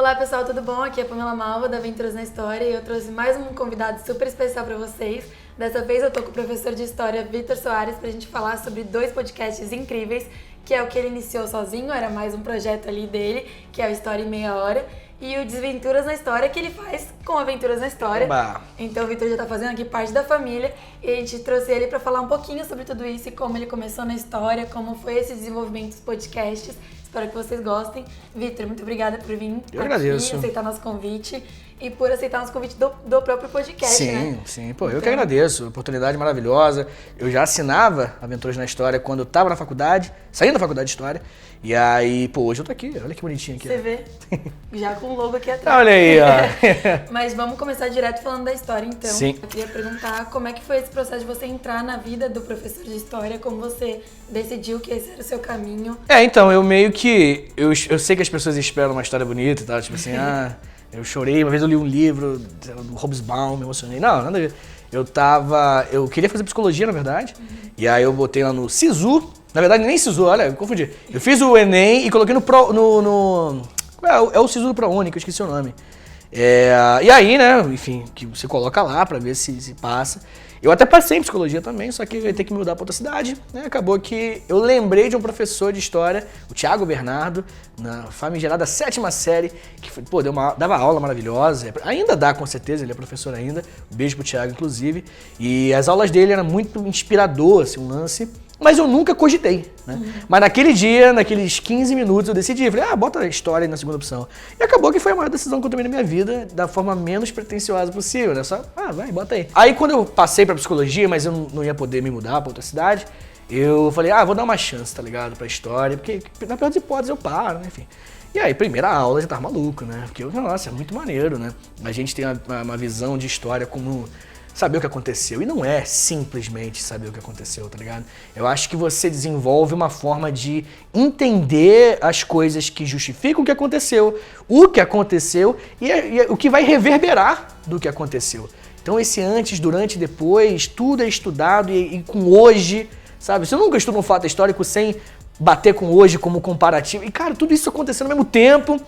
Olá pessoal, tudo bom? Aqui é a Pamela Malva da Aventuras na História e eu trouxe mais um convidado super especial para vocês. Dessa vez eu tô com o professor de História Vitor Soares pra gente falar sobre 2 podcasts incríveis, que é o que ele iniciou sozinho, era mais um projeto ali dele, que é o História em Meia Hora, e o Desventuras na História, que ele faz com Aventuras na História. Bah. Então o Vitor já tá fazendo aqui parte da família e a gente trouxe ele pra falar um pouquinho sobre tudo isso e como ele começou na história, como foi esse desenvolvimento dos podcasts. Espero que vocês gostem. Vitor, muito obrigada por vir Eu agradeço. aqui, aceitar nosso convite e por aceitar nosso convite do próprio podcast, sim, né? Sim. Pô, eu que agradeço. Oportunidade maravilhosa. Eu já assinava Aventuras na História quando eu tava na faculdade, saindo da faculdade de História. E aí, pô, hoje eu tô aqui. Olha que bonitinho aqui. Você vê? Já com o logo aqui atrás. Olha aí, ó. Mas vamos começar direto falando da história, então. Sim. Eu queria perguntar como é que foi esse processo de você entrar na vida do professor de História, como você decidiu que esse era o seu caminho. Então, eu meio que... Eu sei que as pessoas esperam uma história bonita e tal, tipo assim, eu chorei, uma vez eu li um livro do Hobsbawm, me emocionei. Não, nada a ver. Eu queria fazer psicologia, na verdade, e aí eu botei lá no Sisu, na verdade nem Sisu, olha, eu confundi. Eu fiz o Enem e coloquei é o Sisu do ProUni, que eu esqueci o nome. E aí, né, enfim, que você coloca lá pra ver se passa. Eu até passei em psicologia também, só que eu ia ter que me mudar pra outra cidade, né? Acabou que eu lembrei de um professor de história, o Thiago Bernardo, na famigerada 7ª série, que pô, dava aula maravilhosa, ainda dá com certeza, ele é professor ainda, um beijo pro Thiago inclusive, e as aulas dele eram muito inspirador, assim, um lance, mas eu nunca cogitei, né? Mas naquele dia, naqueles 15 minutos, eu decidi, falei, bota a história aí na segunda opção. E acabou que foi a maior decisão que eu tomei na minha vida, da forma menos pretensiosa possível, né? Só, vai, bota aí. Aí quando eu passei pra psicologia, mas eu não ia poder me mudar pra outra cidade, eu falei, vou dar uma chance, tá ligado, pra história, porque na pior das hipóteses eu paro, né, enfim. E aí, primeira aula, eu já tava maluco, né? Porque, nossa, é muito maneiro, né? A gente tem uma visão de história como... saber o que aconteceu. E não é simplesmente saber o que aconteceu, tá ligado? Eu acho que você desenvolve uma forma de entender as coisas que justificam o que aconteceu e o que vai reverberar do que aconteceu. Então esse antes, durante e depois, tudo é estudado e com hoje, sabe? Você nunca estuda um fato histórico sem bater com hoje como comparativo. E cara, tudo isso acontecendo ao mesmo tempo.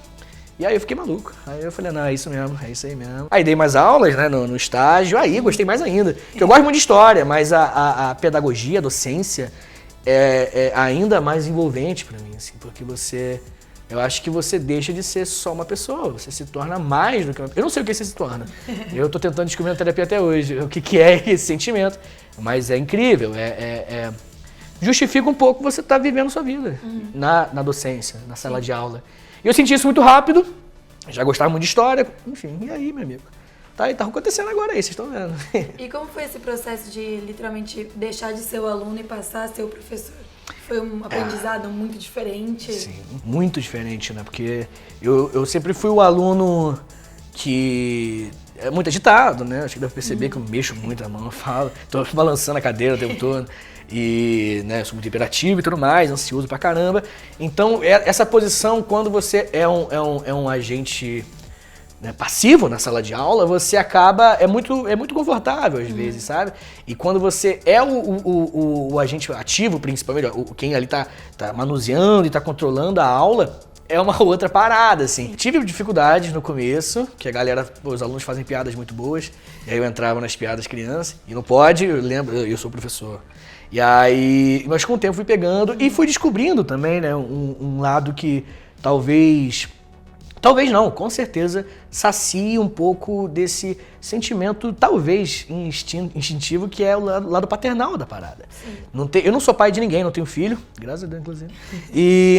E aí eu fiquei maluco. Aí eu falei, não, é isso mesmo, é isso aí mesmo. Aí dei mais aulas, né, no estágio, aí gostei mais ainda. Porque eu gosto muito de história, mas a pedagogia, a docência é ainda mais envolvente pra mim, assim, porque eu acho que você deixa de ser só uma pessoa, você se torna mais do que uma pessoa. Eu não sei o que você se torna. Eu tô tentando descobrir na terapia até hoje, o que é esse sentimento. Mas é incrível, justifica um pouco você estar vivendo sua vida na docência, na sala de aula. E eu senti isso muito rápido, já gostava muito de história, enfim, e aí, meu amigo? Tá acontecendo agora aí, vocês estão vendo. E como foi esse processo de literalmente deixar de ser o aluno e passar a ser o professor? Foi um aprendizado muito diferente? Sim, muito diferente, né? Porque eu sempre fui o aluno que é muito agitado, né? Acho que deve perceber que eu mexo muito a mão, eu falo, tô balançando a cadeira o tempo todo. E, né, sou muito hiperativo e tudo mais, ansioso pra caramba. Então, essa posição, quando você é um agente, né, passivo na sala de aula, você acaba... É muito confortável, às vezes, sabe? E quando você é o agente ativo, principalmente, quem ali tá manuseando e tá controlando a aula, é uma outra parada, assim. Tive dificuldades no começo, que a galera, os alunos fazem piadas muito boas, e aí eu entrava nas piadas crianças, e não pode, eu lembro, eu sou professor. E aí, mas com o tempo fui pegando e fui descobrindo também, né, um lado que talvez não, com certeza sacia um pouco desse sentimento, talvez instintivo, que é o lado paternal da parada. Eu não sou pai de ninguém, não tenho filho, graças a Deus, inclusive.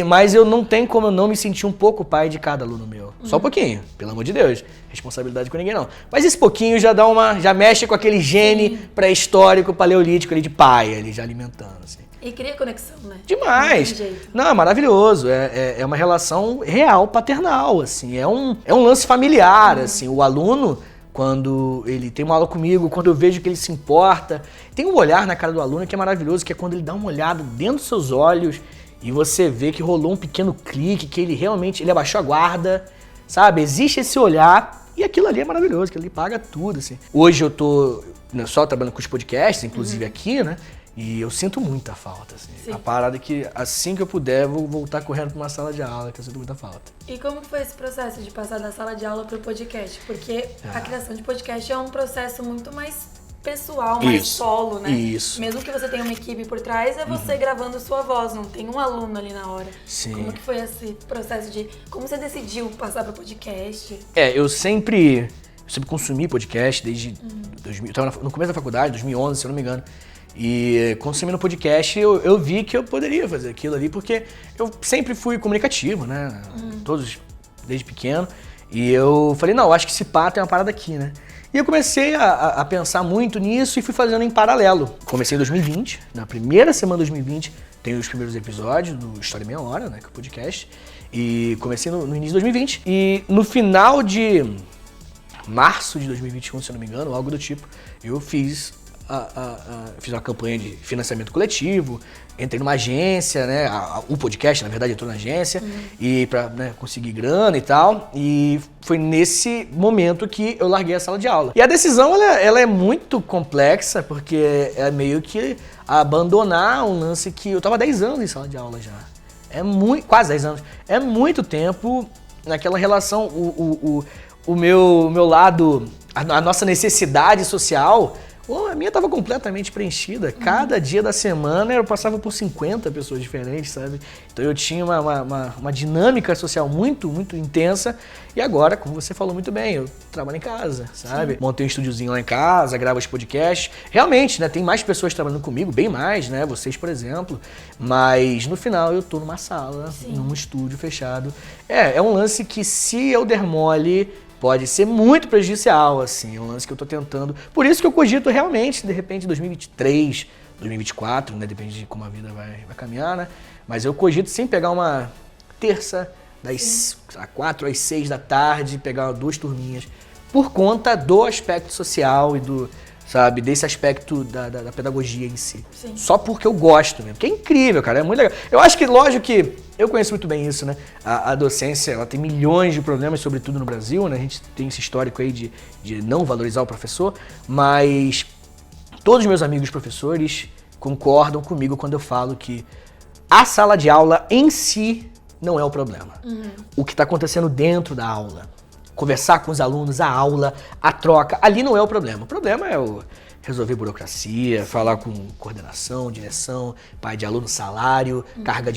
Mas eu não tenho como eu não me sentir um pouco pai de cada aluno meu. Só um pouquinho, pelo amor de Deus. Responsabilidade com ninguém, não. Mas esse pouquinho já mexe com aquele gene pré-histórico, paleolítico ali de pai, ali já alimentando, assim. E cria conexão, né? Demais! Não, é maravilhoso. É uma relação real, paternal, assim. É um lance familiar, assim. O aluno, quando ele tem uma aula comigo, quando eu vejo que ele se importa, tem um olhar na cara do aluno que é maravilhoso, que é quando ele dá uma olhada dentro dos seus olhos e você vê que rolou um pequeno clique, que ele abaixou a guarda, sabe? Existe esse olhar e aquilo ali é maravilhoso, que ele paga tudo, assim. Hoje eu tô só trabalhando com os podcasts, inclusive aqui, né? E eu sinto muita falta, assim. Sim. A parada é que assim que eu puder, vou voltar correndo pra uma sala de aula, que eu sinto muita falta. E como foi esse processo de passar da sala de aula pro podcast? Porque a criação de podcast é um processo muito mais pessoal, mais solo, né? Isso. Mesmo que você tenha uma equipe por trás, é você gravando sua voz, não tem um aluno ali na hora. Sim. Como que foi esse processo de... Como você decidiu passar pro podcast? Eu sempre consumi podcast desde 2000, eu tava no começo da faculdade, 2011, se eu não me engano. E consumindo podcast, eu vi que eu poderia fazer aquilo ali, porque eu sempre fui comunicativo, né? Todos, desde pequeno. E eu falei, não, acho que esse pá tem uma parada aqui, né? E eu comecei a pensar muito nisso e fui fazendo em paralelo. Comecei em 2020, na primeira semana de 2020, tem os primeiros episódios do História em Meia Hora, né, que é o podcast. E comecei no início de 2020. E no final de março de 2021, se eu não me engano, algo do tipo, eu fiz uma campanha de financiamento coletivo, entrei numa agência, né? O podcast, na verdade, entrou na agência, e pra conseguir grana e tal. E foi nesse momento que eu larguei a sala de aula. E a decisão, ela é muito complexa, porque é meio que abandonar um lance que... Eu tava 10 anos em sala de aula já. Quase 10 anos. É muito tempo naquela relação, o meu lado, a nossa necessidade social... a minha tava completamente preenchida. Cada dia da semana eu passava por 50 pessoas diferentes, sabe? Então eu tinha uma dinâmica social muito, muito intensa. E agora, como você falou muito bem, eu trabalho em casa, sabe? Sim. Montei um estúdiozinho lá em casa, gravo os podcasts. Realmente, né? Tem mais pessoas trabalhando comigo, bem mais, né? Vocês, por exemplo. Mas no final eu tô numa sala, num estúdio fechado. É um lance que se eu der mole... pode ser muito prejudicial, assim, é um lance que eu tô tentando. Por isso que eu cogito realmente, de repente, 2023, 2024, né, depende de como a vida vai caminhar, né, mas eu cogito sim pegar uma terça, das 4 às 6 da tarde, pegar 2 turminhas, por conta do aspecto social e desse aspecto da pedagogia em si. Sim. Só porque eu gosto mesmo, que é incrível, cara, é muito legal. Eu acho que, lógico que eu conheço muito bem isso, né? A docência, ela tem milhões de problemas, sobretudo no Brasil, né? A gente tem esse histórico aí de não valorizar o professor, mas todos os meus amigos professores concordam comigo quando eu falo que a sala de aula em si não é o problema. O que está acontecendo dentro da aula, conversar com os alunos, a aula, a troca, ali não é o problema. O problema é resolver burocracia, falar com coordenação, direção, pai de aluno, salário, carga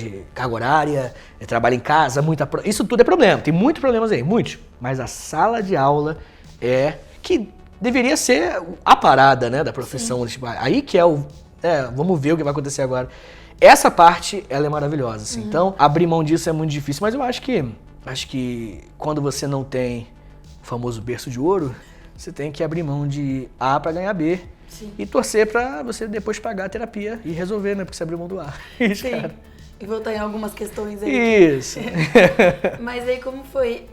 horária, trabalho em casa, isso tudo é problema. Tem muitos problemas aí, muitos. Mas a sala de aula que deveria ser a parada, né, da profissão. Tipo, aí que vamos ver o que vai acontecer agora. Essa parte, ela é maravilhosa, assim. Então, abrir mão disso é muito difícil, mas eu acho que quando você não tem o famoso berço de ouro, você tem que abrir mão de A para ganhar B. Sim. E torcer para você depois pagar a terapia e resolver, né? Porque você abriu mão do A. Sim. Cara. E voltar em algumas questões aí. Isso. Mas aí como foi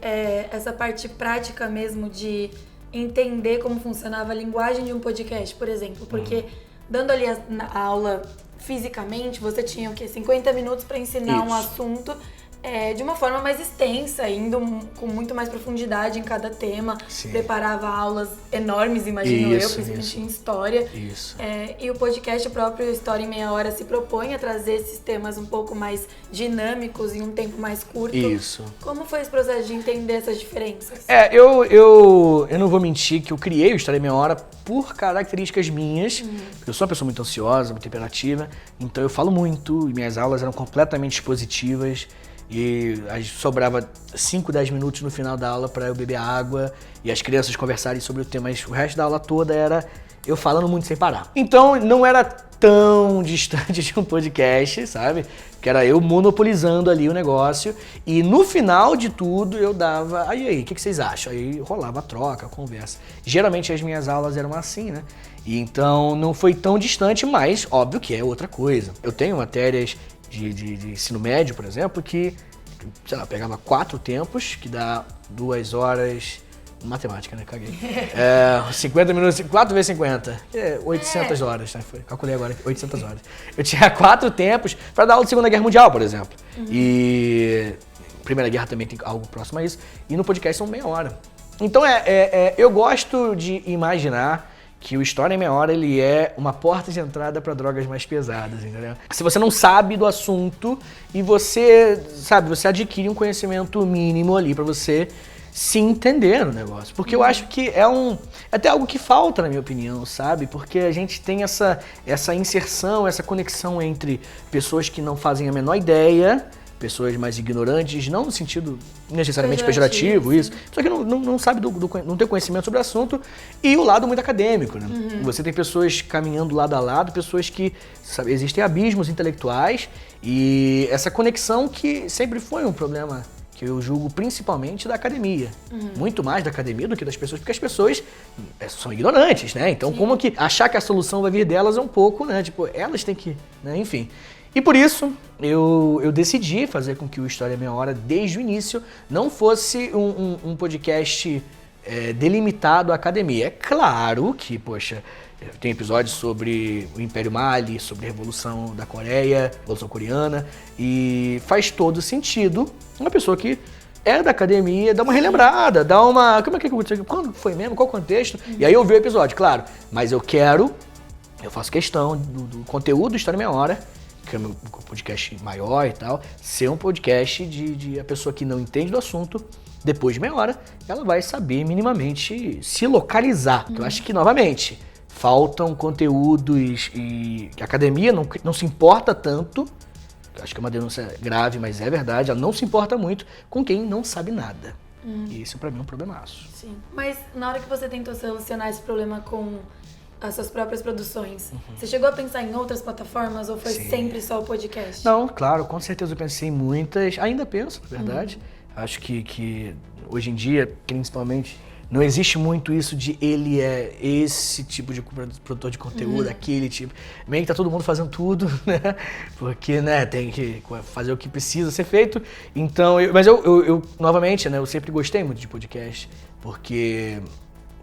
essa parte prática mesmo de entender como funcionava a linguagem de um podcast, por exemplo? Porque dando ali a aula fisicamente, você tinha o quê? 50 minutos para ensinar um assunto de uma forma mais extensa, indo com muito mais profundidade em cada tema. Sim. Preparava aulas enormes, imagino eu, principalmente em história. Isso. E o podcast próprio, História em Meia Hora, se propõe a trazer esses temas um pouco mais dinâmicos em um tempo mais curto. Isso. Como foi esse processo de entender essas diferenças? Eu não vou mentir que eu criei o História em Meia Hora por características minhas. Eu sou uma pessoa muito ansiosa, muito imperativa, então eu falo muito e minhas aulas eram completamente expositivas. E sobrava 5, 10 minutos no final da aula para eu beber água e as crianças conversarem sobre o tema, mas o resto da aula toda era eu falando muito sem parar. Então não era tão distante de um podcast, sabe? Que era eu monopolizando ali o negócio e no final de tudo eu dava, aí, o que vocês acham? Aí rolava a troca, a conversa. Geralmente as minhas aulas eram assim, né? E então não foi tão distante, mas óbvio que é outra coisa. Eu tenho matérias de ensino médio, por exemplo, que, sei lá, pegava 4 tempos, que dá 2 horas... Matemática, né? Caguei. 50 minutos, 4 vezes 50. 800 horas, né? Calculei agora, 800 horas. Eu tinha 4 tempos para dar aula de Segunda Guerra Mundial, por exemplo. E Primeira Guerra também tem algo próximo a isso. E no podcast são meia hora. Então, eu gosto de imaginar que o História em Meia Hora, ele é uma porta de entrada para drogas mais pesadas, entendeu? Se você não sabe do assunto e você adquire um conhecimento mínimo ali para você se entender no negócio. Porque eu acho que é até algo que falta, na minha opinião, sabe? Porque a gente tem essa inserção, essa conexão entre pessoas que não fazem a menor ideia, pessoas mais ignorantes, não no sentido necessariamente pejorativo, isso. Pessoa que não sabe, não tem conhecimento sobre o assunto, e o lado muito acadêmico, né? Você tem pessoas caminhando lado a lado, pessoas que, sabe, existem abismos intelectuais, e essa conexão que sempre foi um problema que eu julgo principalmente da academia. Muito mais da academia do que das pessoas, porque as pessoas são ignorantes, né? Então, como que achar que a solução vai vir delas é um pouco, né? Tipo, elas têm que, né? Enfim. E por isso, eu decidi fazer com que o História em Meia Hora, desde o início, não fosse um podcast delimitado à academia. É claro que, poxa, tem episódios sobre o Império Mali, sobre a Revolução da Coreia, Revolução Coreana, e faz todo sentido uma pessoa que é da academia dar uma relembrada, dar uma... Como é que aconteceu? Quando foi mesmo? Qual o contexto? E aí eu vi o episódio, claro. Mas eu faço questão do conteúdo do História em Meia Hora, que é um podcast maior e tal, ser um podcast de a pessoa que não entende do assunto, depois de meia hora, ela vai saber minimamente se localizar. Eu acho que, novamente, faltam conteúdos e a academia não se importa tanto, eu acho que é uma denúncia grave, mas é verdade, ela não se importa muito com quem não sabe nada. E isso pra mim é um problemaço. Sim. Mas na hora que você tentou solucionar esse problema com as suas próprias produções, você chegou a pensar em outras plataformas ou foi sempre só o podcast? Não, claro, com certeza eu pensei em muitas, ainda penso, na verdade. Acho que hoje em dia, principalmente, não existe muito isso de ele é esse tipo de produtor de conteúdo, aquele tipo. Meio que tá todo mundo fazendo tudo, né? Porque, né, tem que fazer o que precisa ser feito. Então, mas eu novamente, né, eu sempre gostei muito de podcast, porque...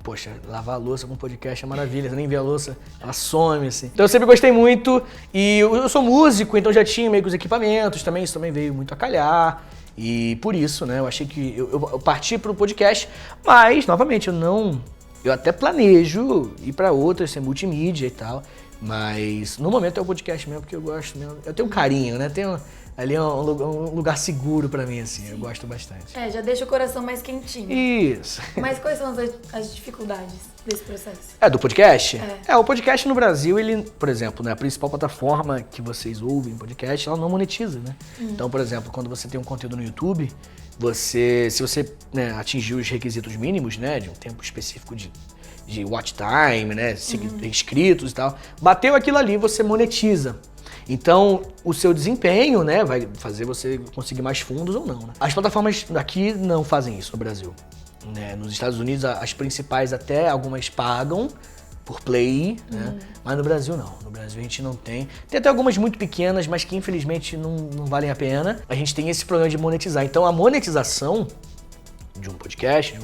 Poxa, lavar a louça com podcast é maravilha, você nem vê a louça, ela some, assim. Então eu sempre gostei muito, e eu sou músico, então já tinha meio que os equipamentos também, isso também veio muito a calhar. E por isso, né, eu achei que eu parti pro podcast, mas, novamente, eu até planejo ir pra outras, ser multimídia e tal, mas no momento é o podcast mesmo, porque eu gosto mesmo, eu tenho um carinho, né, ali é um lugar seguro pra mim, assim, eu gosto bastante. Já deixa o coração mais quentinho. Isso. Mas quais são as dificuldades desse processo? Do podcast? O podcast no Brasil, ele, por exemplo, né, a principal plataforma que vocês ouvem podcast, ela não monetiza, né? Então, por exemplo, quando você tem um conteúdo no YouTube, se você, né, atingir os requisitos mínimos, né, de um tempo específico de watch time, né, inscritos e tal, bateu aquilo ali, você monetiza. Então, o seu desempenho, né, vai fazer você conseguir mais fundos ou não, né? As plataformas aqui não fazem isso no Brasil, né? Nos Estados Unidos, as principais até algumas pagam por play, né? Mas no Brasil não. No Brasil a gente não tem. Tem até algumas muito pequenas, mas que infelizmente não valem a pena. A gente tem esse problema de monetizar. Então, a monetização de um podcast,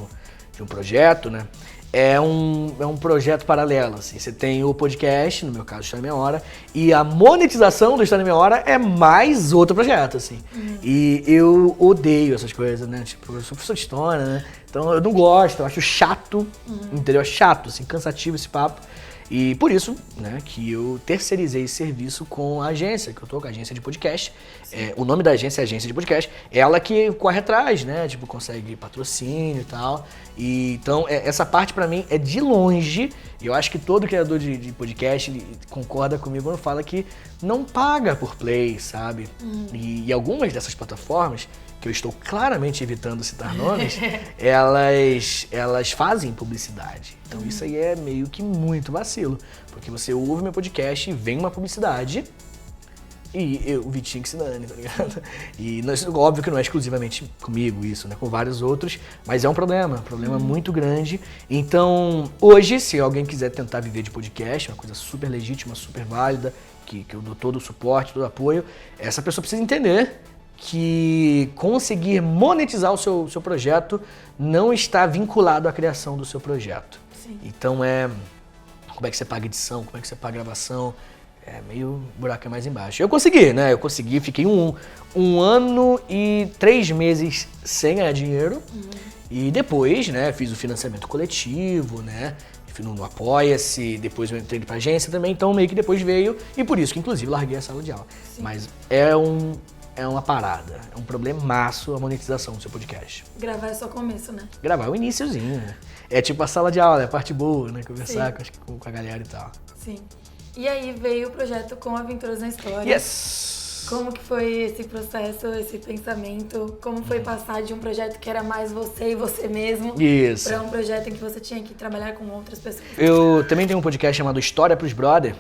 de um projeto, né? É um projeto paralelo, assim. Você tem o podcast, no meu caso, História em Meia Hora, e a monetização do História em Meia Hora é mais outro projeto, assim. E eu odeio essas coisas, né? Tipo, eu sou professor de história, né? Então eu não gosto, eu acho chato, entendeu? É chato, assim, cansativo esse papo. E por isso, né, que eu terceirizei esse serviço com a agência, que eu tô com a agência de podcast. O nome da agência é Agência de Podcast. Ela que corre atrás, né, tipo, consegue patrocínio e tal. E, então, essa parte pra mim é de longe, e eu acho que todo criador de podcast concorda comigo quando fala que não paga por play, sabe? E algumas dessas plataformas, que eu estou claramente evitando citar nomes, elas fazem publicidade. Então isso aí é meio que muito vacilo. Porque você ouve meu podcast e vem uma publicidade e o Vitinho que se dane, tá ligado? E óbvio que não é exclusivamente comigo isso, né? Com vários outros, mas é um problema muito grande. Então, hoje, se alguém quiser tentar viver de podcast, uma coisa super legítima, super válida, que eu dou todo o suporte, todo o apoio, essa pessoa precisa entender que conseguir monetizar o seu projeto não está vinculado à criação do seu projeto. Sim. Então como é que você paga edição, como é que você paga gravação, meio buraco é mais embaixo. Eu consegui, né? Fiquei um ano e 3 meses sem ganhar dinheiro. E depois, né, fiz o financiamento coletivo, né? fui no Apoia-se, depois eu entrei pra agência também, então meio que depois veio, e por isso que inclusive larguei a sala de aula. Sim. Mas é uma parada, é um problemaço a monetização do seu podcast. Gravar é só o começo, né? Gravar é o iniciozinho, né? É tipo a sala de aula, é a parte boa, né? Conversar com a galera e tal. Sim. E aí veio o projeto Com Aventuras na História. Yes! Como que foi esse processo, esse pensamento? Como foi passar de um projeto que era mais você e você mesmo para um projeto em que você tinha que trabalhar com outras pessoas? Eu também tenho um podcast chamado História pros Brother,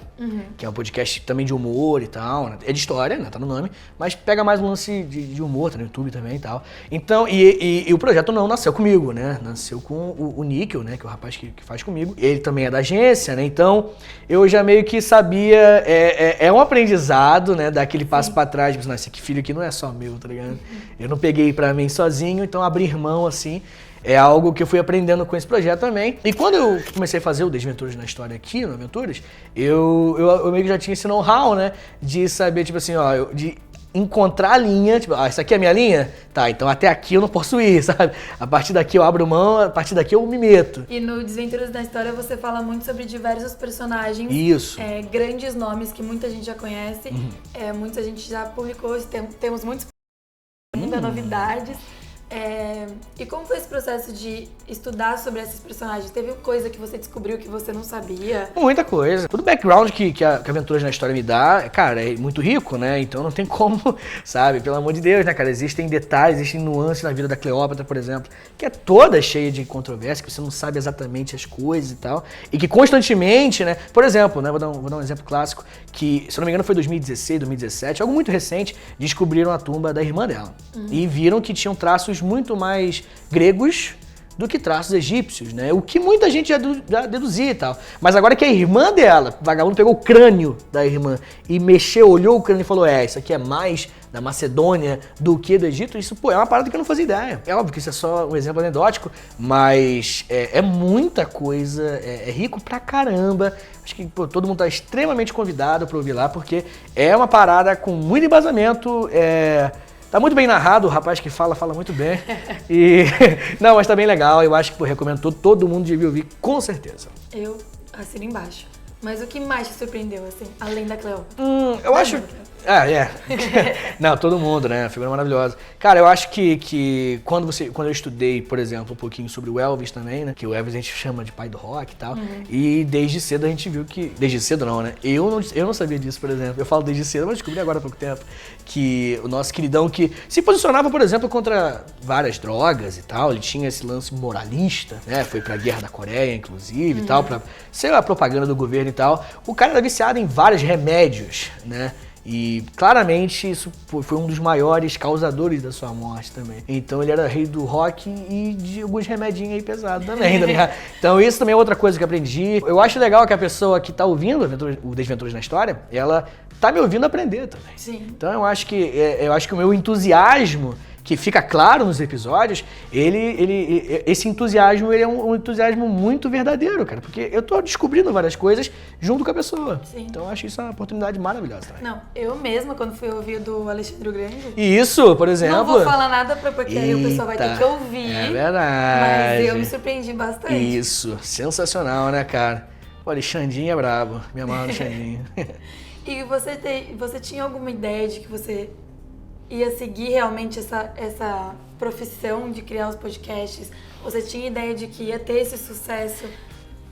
que é um podcast também de humor e tal. É de história, né? Tá no nome, mas pega mais um lance de humor, tá no YouTube também e tal. Então, e o projeto não nasceu comigo, né? Nasceu com o Níquel, né? Que é o rapaz que faz comigo. Ele também é da agência, né? Então, eu já meio que sabia, é um aprendizado, né? Dar aquele passo pra trás, mas esse filho aqui não é só meu, tá ligado? Eu não peguei pra mim sozinho, então abrir mão, assim, é algo que eu fui aprendendo com esse projeto também. E quando eu comecei a fazer o Desventuras na História aqui, no Aventuras, eu meio que já tinha esse know-how, né? De saber, tipo assim, ó, de encontrar a linha, tipo, essa aqui é a minha linha? Tá, então até aqui eu não posso ir, sabe? A partir daqui eu abro mão, a partir daqui eu me meto. E no Desventuras da História você fala muito sobre diversos personagens. Isso. Grandes nomes que muita gente já conhece. Muita gente já publicou, temos muitos ainda novidades. E como foi esse processo de estudar sobre esses personagens? Teve coisa que você descobriu que você não sabia? Muita coisa. Todo o background que a Aventuras na História me dá, cara, é muito rico, né? Então não tem como, sabe? Pelo amor de Deus, né, cara? Existem detalhes, existem nuances na vida da Cleópatra, por exemplo, que é toda cheia de controvérsia, que você não sabe exatamente as coisas e tal. E que constantemente, né? Por exemplo, né? Vou dar um exemplo clássico, que, se eu não me engano, foi 2016, 2017, algo muito recente, descobriram a tumba da irmã dela. E viram que tinham traços muito mais gregos do que traços egípcios, né? O que muita gente já deduzia e tal. Mas agora que a irmã dela, o vagabundo pegou o crânio da irmã e mexeu, olhou o crânio e falou, isso aqui é mais da Macedônia do que do Egito, isso, pô, é uma parada que eu não fazia ideia. É óbvio que isso é só um exemplo anedótico, mas é muita coisa, é rico pra caramba. Acho que, pô, todo mundo tá extremamente convidado pra ouvir lá, porque é uma parada com muito embasamento, tá muito bem narrado, o rapaz que fala muito bem. Não, mas tá bem legal, eu acho que, pô, recomendo todo mundo devia ouvir, com certeza. Eu assino embaixo. Mas o que mais te surpreendeu, assim, além da Cleópatra? Eu acho... Não, todo mundo, né? A figura maravilhosa. Cara, eu acho que quando eu estudei, por exemplo, um pouquinho sobre o Elvis também, né? Que o Elvis a gente chama de pai do rock e tal. E desde cedo a gente viu que... Desde cedo não, né? Eu não sabia disso, por exemplo. Eu falo desde cedo, mas descobri agora há pouco tempo. Que o nosso queridão que se posicionava, por exemplo, contra várias drogas e tal. Ele tinha esse lance moralista, né? Foi pra Guerra da Coreia, inclusive, e tal. Pra, sei lá, propaganda do governo e tal. O cara era viciado em vários remédios, né? E claramente isso foi um dos maiores causadores da sua morte também. Então ele era rei do rock e de alguns remedinhos aí pesados também, tá ligado? Então isso também é outra coisa que eu aprendi. Eu acho legal que a pessoa que tá ouvindo o Desventuras na História, ela tá me ouvindo aprender também. Sim. Então eu acho que o meu entusiasmo, que fica claro nos episódios, esse entusiasmo, ele é um entusiasmo muito verdadeiro, cara, porque eu tô descobrindo várias coisas junto com a pessoa. Sim. Então eu acho isso uma oportunidade maravilhosa também. Não, eu mesma, quando fui ouvir do Alexandre o Grande... Isso, por exemplo... Não vou falar nada porque aí o pessoal vai ter que ouvir. É verdade. Mas eu me surpreendi bastante. Isso, sensacional, né, cara? O Alexandrinho é brabo, me amarra o Alexandrinho. E você tinha alguma ideia de que você ia seguir realmente essa profissão de criar os podcasts? Você tinha ideia de que ia ter esse sucesso,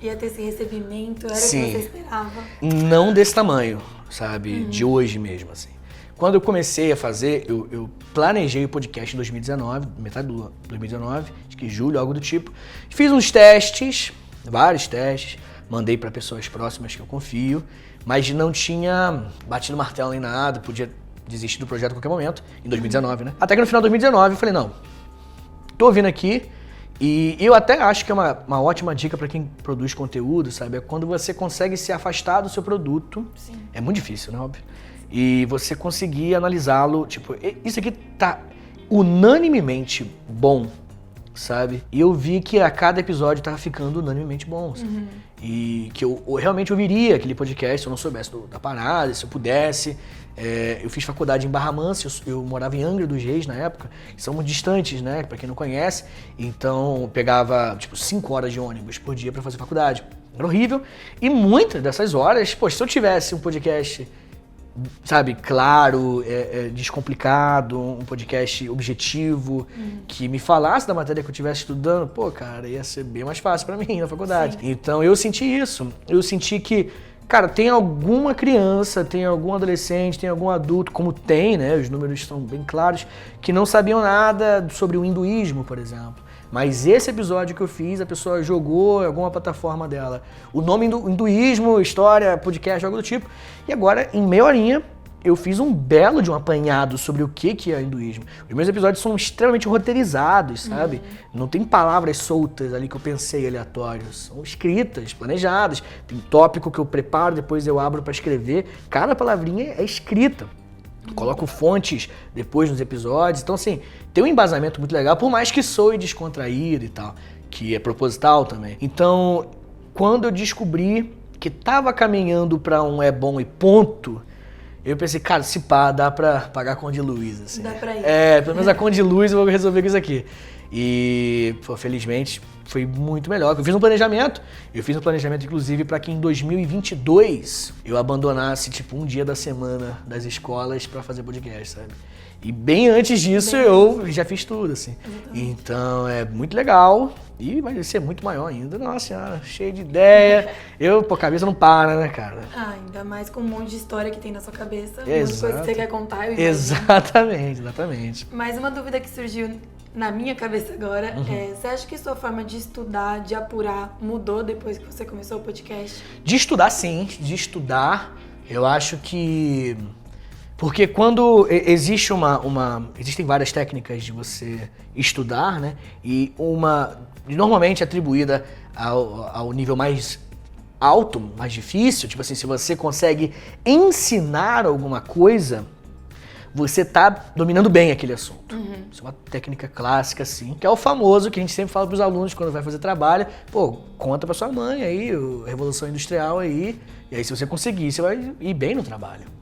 ia ter esse recebimento? Era o que você esperava? Não desse tamanho, sabe? De hoje mesmo, assim. Quando eu comecei a fazer, eu planejei o podcast em 2019, metade do 2019, acho que julho, algo do tipo. Fiz uns testes, vários testes, mandei para pessoas próximas que eu confio, mas não tinha batido martelo nem nada, podia desistir do projeto a qualquer momento, em 2019, né? Até que no final de 2019 eu falei, não, tô vindo aqui e eu até acho que é uma ótima dica para quem produz conteúdo, sabe? É quando você consegue se afastar do seu produto. Sim. É muito difícil, né? Óbvio. E você conseguir analisá-lo, tipo, isso aqui tá unanimemente bom, sabe? E eu vi que a cada episódio tava ficando unanimemente bom, sabe? E que eu realmente ouviria aquele podcast se eu não soubesse da parada, se eu pudesse. Eu fiz faculdade em Barra Mansa, eu morava em Angra dos Reis na época, que são muito distantes, né, pra quem não conhece. Então eu pegava, tipo, 5 horas de ônibus por dia pra fazer faculdade. Era horrível. E muitas dessas horas, poxa, se eu tivesse um podcast, sabe, claro, descomplicado, um podcast objetivo, que me falasse da matéria que eu estivesse estudando, pô, cara, ia ser bem mais fácil pra mim na faculdade. Sim. Então eu senti isso. Eu senti que, cara, tem alguma criança, tem algum adolescente, tem algum adulto, como tem, né, os números estão bem claros, que não sabiam nada sobre o hinduísmo, por exemplo. Mas esse episódio que eu fiz, a pessoa jogou em alguma plataforma dela o nome hinduísmo, história, podcast, algo do tipo. E agora, em meia horinha, eu fiz um belo de um apanhado sobre o que é hinduísmo. Os meus episódios são extremamente roteirizados, sabe? Não tem palavras soltas ali que eu pensei aleatórios. São escritas, planejadas. Tem tópico que eu preparo, depois eu abro para escrever. Cada palavrinha é escrita. Coloco fontes depois nos episódios. Então, assim, tem um embasamento muito legal, por mais que soe descontraído e tal, que é proposital também. Então, quando eu descobri que tava caminhando pra um é bom e ponto, eu pensei, cara, se pá, dá pra pagar a conta de luz, assim. Dá pra ir. Pelo menos a conta de luz eu vou resolver com isso aqui. E, pô, felizmente, foi muito melhor. Eu fiz um planejamento, inclusive para que em 2022 eu abandonasse, tipo, um dia da semana das escolas para fazer podcast, sabe? E bem antes disso eu já fiz tudo, assim. Exatamente. Então é muito legal e vai ser muito maior ainda. Nossa senhora, cheio de ideia. A cabeça não para, né, cara? Ainda mais com um monte de história que tem na sua cabeça, um Exato. monte de coisa que você quer contar. Exatamente. Mas uma dúvida que surgiu na minha cabeça agora você acha que sua forma de estudar, de apurar, mudou depois que você começou o podcast? De estudar, sim. Eu acho que... Porque quando existe existem várias técnicas de você estudar, né? E uma normalmente atribuída ao nível mais alto, mais difícil. Tipo assim, se você consegue ensinar alguma coisa, você tá dominando bem aquele assunto. Isso é uma técnica clássica, assim, que é o famoso que a gente sempre fala pros alunos quando vai fazer trabalho. Pô, conta pra sua mãe aí, a Revolução Industrial aí, e aí se você conseguir, você vai ir bem no trabalho.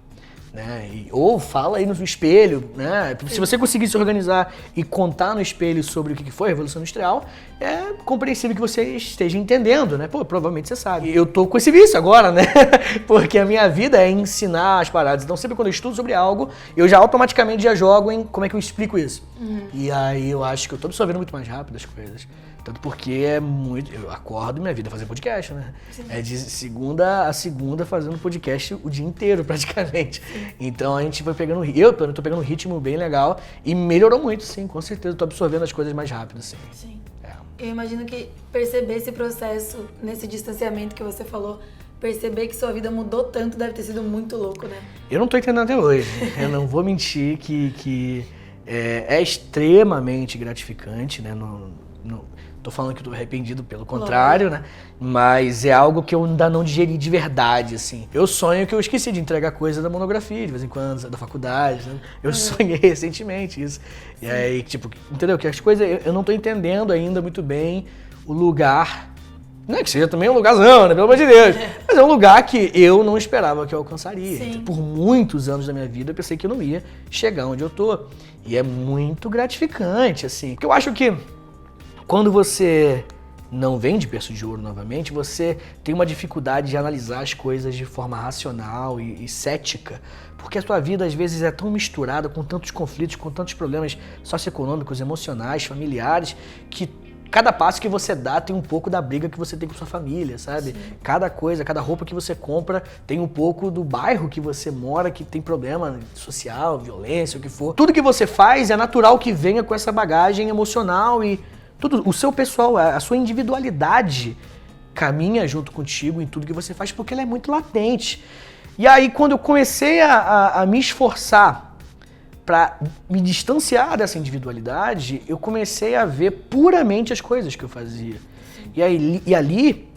Né? Ou fala aí no espelho, né? Se você conseguir se organizar e contar no espelho sobre o que foi a Revolução Industrial, é compreensível que você esteja entendendo, né? Pô, provavelmente você sabe. Eu tô com esse vício agora, né? Porque a minha vida é ensinar as paradas. Então sempre quando eu estudo sobre algo, eu já automaticamente já jogo em como é que eu explico isso. E aí eu acho que eu tô absorvendo muito mais rápido as coisas. Tanto porque eu acordo e minha vida é fazer podcast, né? Sim. É de segunda a segunda fazendo podcast o dia inteiro, praticamente. Sim. Então a gente vai pegando... Eu tô pegando um ritmo bem legal e melhorou muito, sim, com certeza. Tô absorvendo as coisas mais rápido, sim. Sim. Eu imagino que perceber esse processo, nesse distanciamento que você falou, perceber que sua vida mudou tanto deve ter sido muito louco, né? Eu não tô entendendo até hoje. Eu não vou mentir que é extremamente gratificante, né? Tô falando que eu tô arrependido, pelo contrário, né? Mas é algo que eu ainda não digeri de verdade, assim. Eu sonho que eu esqueci de entregar coisa da monografia, de vez em quando, da faculdade, né? Eu sonhei recentemente isso. E aí, tipo, entendeu? Que as coisas, eu não tô entendendo ainda muito bem o lugar. Não é que seja também um lugarzão, né? Pelo amor de Deus. Mas é um lugar que eu não esperava que eu alcançaria. Então, por muitos anos da minha vida, eu pensei que eu não ia chegar onde eu tô. E é muito gratificante, assim. Porque eu acho que quando você não vem de berço de ouro novamente, você tem uma dificuldade de analisar as coisas de forma racional e cética, porque a sua vida às vezes é tão misturada com tantos conflitos, com tantos problemas socioeconômicos, emocionais, familiares, que cada passo que você dá tem um pouco da briga que você tem com sua família, sabe? Sim. Cada coisa, cada roupa que você compra tem um pouco do bairro que você mora, que tem problema social, violência, o que for. Tudo que você faz é natural que venha com essa bagagem emocional e tudo, o seu pessoal, a sua individualidade caminha junto contigo em tudo que você faz, porque ela é muito latente. E aí, quando eu comecei a me esforçar para me distanciar dessa individualidade, eu comecei a ver puramente as coisas que eu fazia. E ali,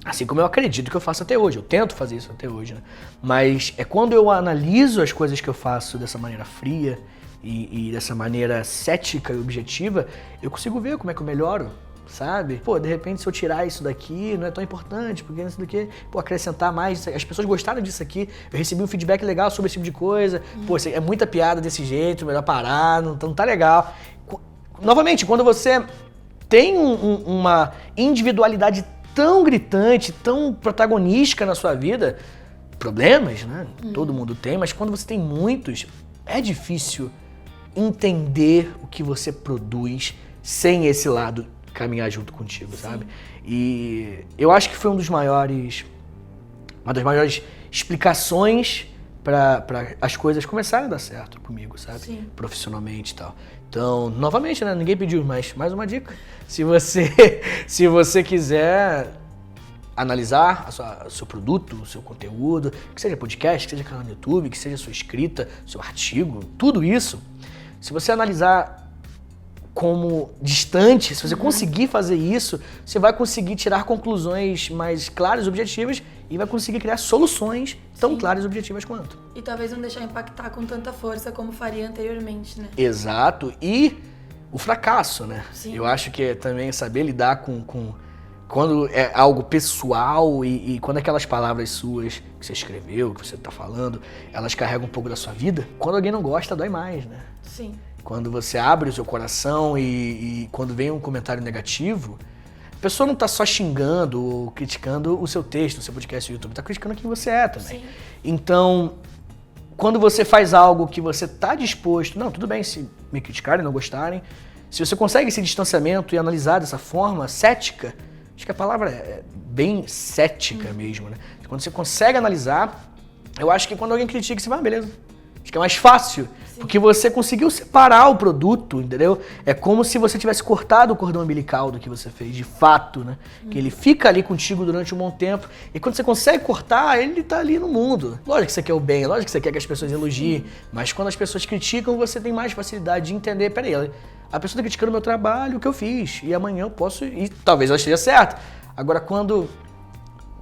assim como eu acredito que eu faço até hoje, eu tento fazer isso até hoje, né? Mas é quando eu analiso as coisas que eu faço dessa maneira fria, e dessa maneira cética e objetiva, eu consigo ver como é que eu melhoro, sabe? Pô, de repente se eu tirar isso daqui, não é tão importante, porque isso daqui, pô, acrescentar mais, as pessoas gostaram disso aqui, eu recebi um feedback legal sobre esse tipo de coisa, pô, é muita piada desse jeito, melhor parar, não tá legal. Novamente, quando você tem uma individualidade tão gritante, tão protagonística na sua vida, problemas, né? Todo mundo tem, mas quando você tem muitos, é difícil entender o que você produz sem esse lado caminhar junto contigo, sabe? E eu acho que foi uma das maiores explicações para as coisas começarem a dar certo comigo, sabe? Sim. Profissionalmente e tal. Então, novamente, né? Ninguém pediu, mas mais uma dica. Se você quiser analisar o seu produto, o seu conteúdo, que seja podcast, que seja canal no YouTube, que seja sua escrita, seu artigo, tudo isso, se você analisar como distante, se você conseguir fazer isso, você vai conseguir tirar conclusões mais claras e objetivas e vai conseguir criar soluções tão claras e objetivas quanto. E talvez não deixar impactar com tanta força como faria anteriormente, né? Exato. E o fracasso, né? Sim. Eu acho que é também saber lidar com quando é algo pessoal e quando aquelas palavras suas que você escreveu, que você tá falando, elas carregam um pouco da sua vida. Quando alguém não gosta, dói mais, né? Sim. Quando você abre o seu coração e quando vem um comentário negativo, a pessoa não tá só xingando ou criticando o seu texto, o seu podcast no YouTube, tá criticando quem você é também. Sim. Então, quando você faz algo que você tá disposto, não, tudo bem se me criticarem, não gostarem, se você consegue esse distanciamento e analisar dessa forma cética, acho que a palavra é bem cética mesmo, né? Quando você consegue analisar, eu acho que quando alguém critica, você vai, beleza. Acho que é mais fácil, porque você conseguiu separar o produto, entendeu? É como se você tivesse cortado o cordão umbilical do que você fez, de fato, né? Que ele fica ali contigo durante um bom tempo, e quando você consegue cortar, ele tá ali no mundo. Lógico que você quer o bem, lógico que você quer que as pessoas elogiem, mas quando as pessoas criticam, você tem mais facilidade de entender, peraí, a pessoa tá criticando o meu trabalho, o que eu fiz, e amanhã eu posso, e talvez ela esteja certa. Agora, quando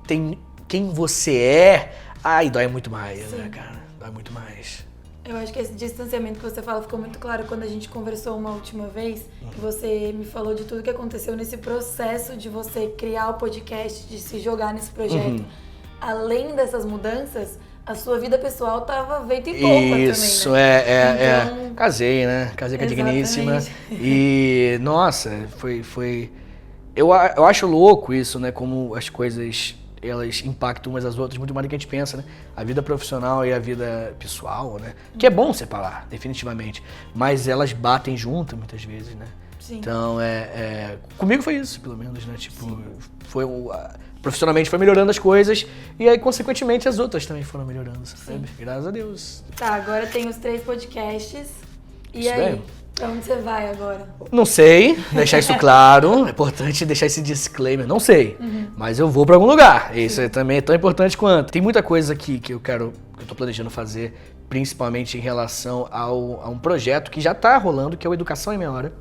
tem quem você é, aí dói muito mais, né, cara? Dói muito mais. Eu acho que esse distanciamento que você fala ficou muito claro quando a gente conversou uma última vez, que você me falou de tudo que aconteceu nesse processo de você criar o podcast, de se jogar nesse projeto. Além dessas mudanças, a sua vida pessoal tava vento em polpa Isso, também, né? Então, casei, né? Casei com a digníssima. Exatamente. E, nossa, foi... Eu acho louco isso, né? Como as coisas, elas impactam umas às outras muito mais do que a gente pensa, né? A vida profissional e a vida pessoal, né? Que é bom separar, definitivamente. Mas elas batem junto muitas vezes, né? Sim. Então, comigo foi isso, pelo menos, né? Tipo, profissionalmente foi melhorando as coisas e aí, consequentemente, as outras também foram melhorando, sabe? Graças a Deus. Tá, agora tem os 3 podcasts. E Isso aí? mesmo. Pra onde você vai agora? Não sei, deixar isso claro, é importante deixar esse disclaimer, não sei, mas eu vou pra algum lugar, isso também é tão importante quanto. Tem muita coisa aqui que eu tô planejando fazer, principalmente em relação a um projeto que já tá rolando, que é o Educação em Meia Hora.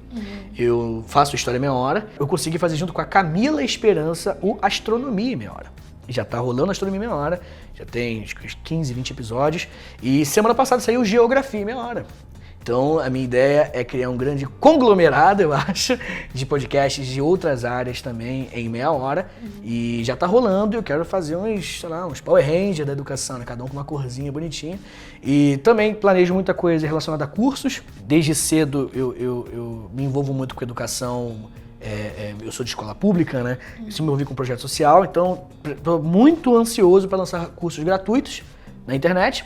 Eu faço História em Meia Hora, eu consegui fazer junto com a Camila Esperança o Astronomia em Meia Hora. Já tá rolando a Astronomia em Meia Hora, já tem acho que 15, 20 episódios, e semana passada saiu Geografia em Meia Hora. Então, a minha ideia é criar um grande conglomerado, eu acho, de podcasts de outras áreas também em meia hora. E já tá rolando, eu quero fazer uns Power Rangers da educação, né? Cada um com uma corzinha bonitinha. E também planejo muita coisa relacionada a cursos. Desde cedo eu me envolvo muito com educação, eu sou de escola pública, né? Eu me envolvi com projeto social, então tô muito ansioso para lançar cursos gratuitos na internet.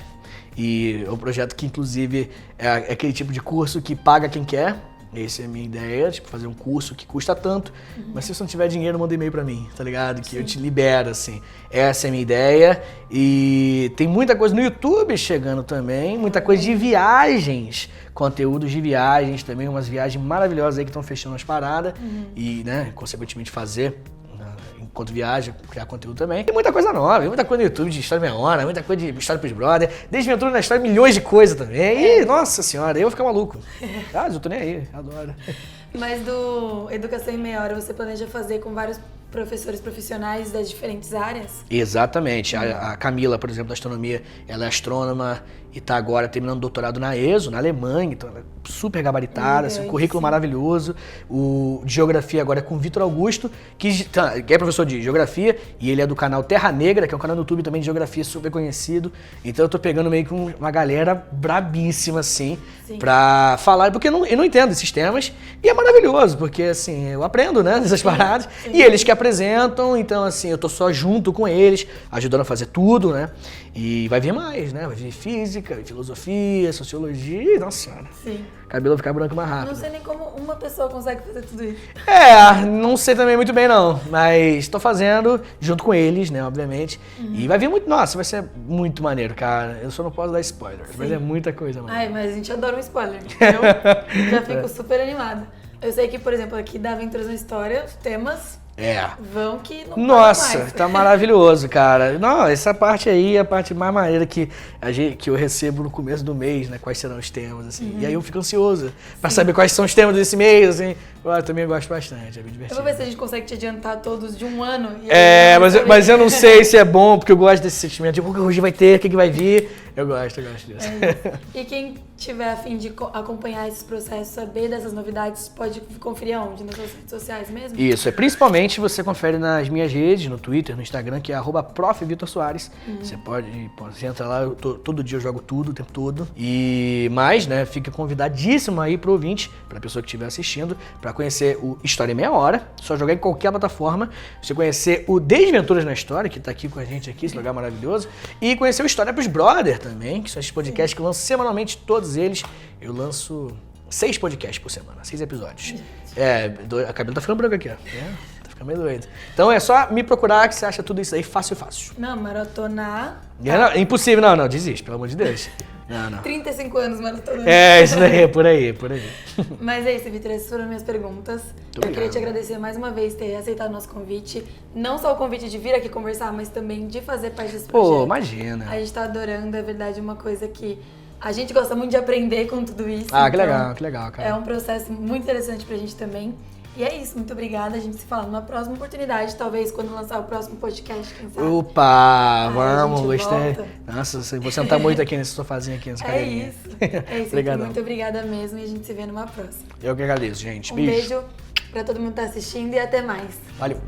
E é um projeto que, inclusive, é aquele tipo de curso que paga quem quer. Essa é a minha ideia, tipo, fazer um curso que custa tanto, mas se você não tiver dinheiro, manda e-mail pra mim, tá ligado? Que eu te libero, assim. Essa é a minha ideia. E tem muita coisa no YouTube chegando também, muita coisa de viagens, conteúdos de viagens também, umas viagens maravilhosas aí que estão fechando as paradas. E, né, consequentemente fazer... enquanto viaja, criar conteúdo também. Tem muita coisa nova, muita coisa no YouTube de História Meia Hora, muita coisa de História pros Brother, Desventura na História, milhões de coisas também. E, nossa senhora, eu vou ficar maluco. Eu tô nem aí, adoro. Mas do Educação em Meia Hora, você planeja fazer com vários professores profissionais das diferentes áreas? Exatamente. A Camila, por exemplo, da astronomia, ela é astrônoma e tá agora terminando doutorado na ESO, na Alemanha, então ela é super gabaritada, assim, um currículo maravilhoso. O de geografia agora é com o Vitor Augusto, que é professor de geografia, e ele é do canal Terra Negra, que é um canal no YouTube também de geografia super conhecido. Então eu tô pegando meio que uma galera brabíssima, assim, pra falar, porque eu não entendo esses temas, e é maravilhoso, porque, assim, eu aprendo, né, dessas paradas, e eles que apresentam, então, assim, eu tô só junto com eles, ajudando a fazer tudo, né, e vai vir mais, né, vai vir física, filosofia, sociologia, nossa senhora. Sim. O cabelo vai ficar branco mais rápido. Não sei nem como uma pessoa consegue fazer tudo isso. Não sei também muito bem não, mas tô fazendo junto com eles, né, obviamente. E vai vir muito, nossa, vai ser muito maneiro, cara. Eu só não posso dar spoilers, mas é muita coisa, mano. Ai, mas a gente adora um spoiler, eu já fico super animada. Eu sei que, por exemplo, aqui da Aventuras na História, os temas vão que não Nossa, mais. tá maravilhoso, cara. Não, essa parte aí é a parte mais maneira que eu recebo no começo do mês, né? Quais serão os temas, assim. E aí eu fico ansioso pra saber quais são os temas desse mês, assim. Eu também gosto bastante, é bem divertido. Eu vou ver se a gente consegue te adiantar todos de um ano. Mas eu não sei se é bom, porque eu gosto desse sentimento de o que hoje vai ter, o que vai vir. Eu gosto disso. E quem tiver a fim de acompanhar esses processos, saber dessas novidades, pode conferir aonde? Nas suas redes sociais mesmo? Isso, principalmente você confere nas minhas redes, no Twitter, no Instagram, que é @profvitorsoares. Você entra lá, todo dia eu jogo tudo, o tempo todo. Mas, né, fica convidadíssimo aí pro ouvinte, pra pessoa que estiver assistindo, pra conhecer o História em Meia Hora. Só jogar em qualquer plataforma. Você conhecer o Desventuras na História, que tá aqui com a gente aqui, esse lugar maravilhoso. E conhecer o História pros Brother também, que são esses podcasts que eu lanço semanalmente, todos eles. Eu lanço 6 podcasts por semana, 6 episódios. A cabelo tá ficando branco aqui, ó. Tá ficando meio doido. Então é só me procurar que você acha tudo isso aí fácil. Não, maratonar. Não, impossível, não, desiste, pelo amor de Deus. Não. 35 anos maratonando. Isso daí, por aí. Mas é isso, Vitor, essas foram minhas perguntas. Eu queria te agradecer mais uma vez por ter aceitado o nosso convite. Não só o convite de vir aqui conversar, mas também de fazer parte desse projeto. Pô, imagina. A gente tá adorando, é verdade, uma coisa que a gente gosta muito de aprender com tudo isso. Que legal, cara. É um processo muito interessante pra gente também. E é isso, muito obrigada. A gente se fala numa próxima oportunidade, talvez quando lançar o próximo podcast, quem sabe. Opa, vamos, gostei. Volta. Nossa, vou sentar muito aqui nesse sofazinho aqui, nessa cadeirinha. É isso. Obrigadão. Muito obrigada mesmo e a gente se vê numa próxima. Eu que agradeço, gente. Um beijo pra todo mundo que tá assistindo e até mais. Valeu.